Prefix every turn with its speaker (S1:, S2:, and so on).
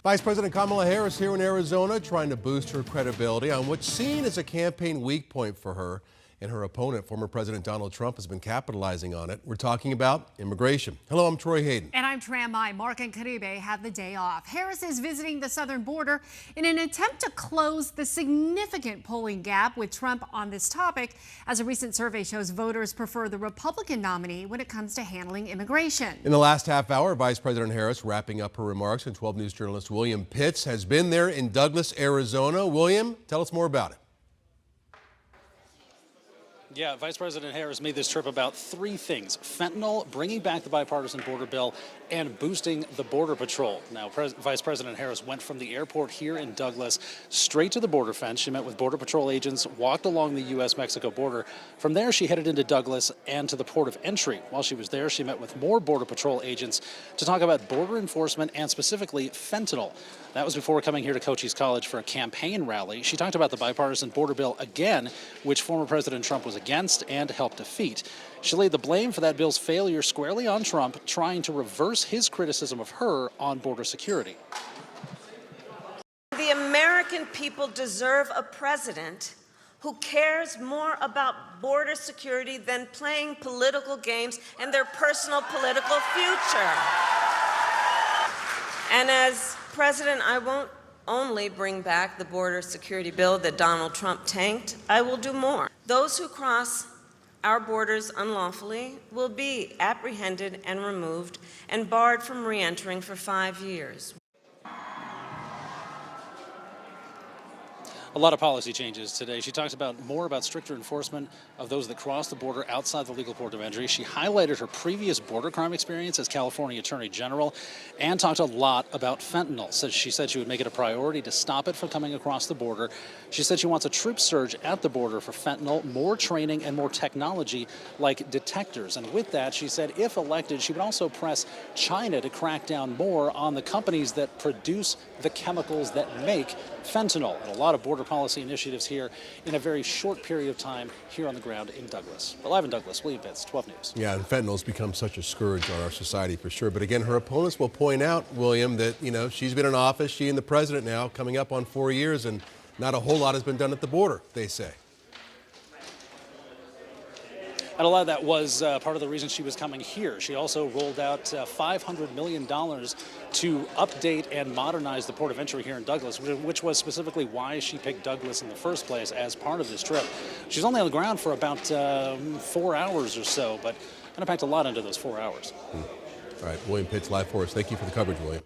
S1: Vice President Kamala Harris here in Arizona trying to boost her credibility on what's seen as a campaign weak point for her. And her opponent, former President Donald Trump, has been capitalizing on it. We're talking about immigration. Hello, I'm Troy Hayden.
S2: And I'm Tram Mai. Mark and Caribe have the day off. Harris is visiting the southern border in an attempt to close the significant polling gap with Trump on this topic, as a recent survey shows voters prefer the Republican nominee when it comes to handling immigration.
S1: In the last half hour, Vice President Harris wrapping up her remarks, and 12 News journalist William Pitts has been there in Douglas, Arizona. William, tell us more about it.
S3: Yeah, Vice President Harris made this trip about three things: fentanyl, bringing back the bipartisan border bill, and boosting the Border Patrol. Now, Vice President Harris went from the airport here in Douglas straight to the border fence. She met with Border Patrol agents, walked along the U.S.-Mexico border. From there, she headed into Douglas and to the port of entry. While she was there, she met with more Border Patrol agents to talk about border enforcement and specifically fentanyl. That was before coming here to Cochise College for a campaign rally. She talked about the bipartisan border bill again, which former President Trump was against and helped defeat. She laid the blame for that bill's failure squarely on Trump, trying to reverse his criticism of her on border security.
S4: The American people deserve a president who cares more about border security than playing political games and their personal political future. And as president, I won't only bring back the border security bill that Donald Trump tanked. I will do more. Those who cross our borders unlawfully will be apprehended and removed and barred from re-entering for 5 years.
S3: A lot of policy changes today. She talks more about stricter enforcement of those that cross the border outside the legal port of entry. She highlighted her previous border crime experience as California Attorney General and talked a lot about fentanyl. So she said she would make it a priority to stop it from coming across the border. She said she wants a troop surge at the border for fentanyl, more training and more technology like detectors. And with that, she said if elected, she would also press China to crack down more on the companies that produce the chemicals that make fentanyl. And a lot of border policy initiatives here in a very short period of time here on the ground in Douglas. But live in Douglas, William Pitts, 12 News.
S1: Yeah, and fentanyl's become such a scourge on our society for sure. But again, her opponents will point out, William, that, she's been in office, she and the president now, coming up on 4 years, and not a whole lot has been done at the border, they say.
S3: And a lot of that was part of the reason she was coming here. She also rolled out $500 million to update and modernize the port of entry here in Douglas, which was specifically why she picked Douglas in the first place as part of this trip. She's only on the ground for about 4 hours or so, but kind of packed a lot into those 4 hours.
S1: All right, William Pitts live for us. Thank you for the coverage, William.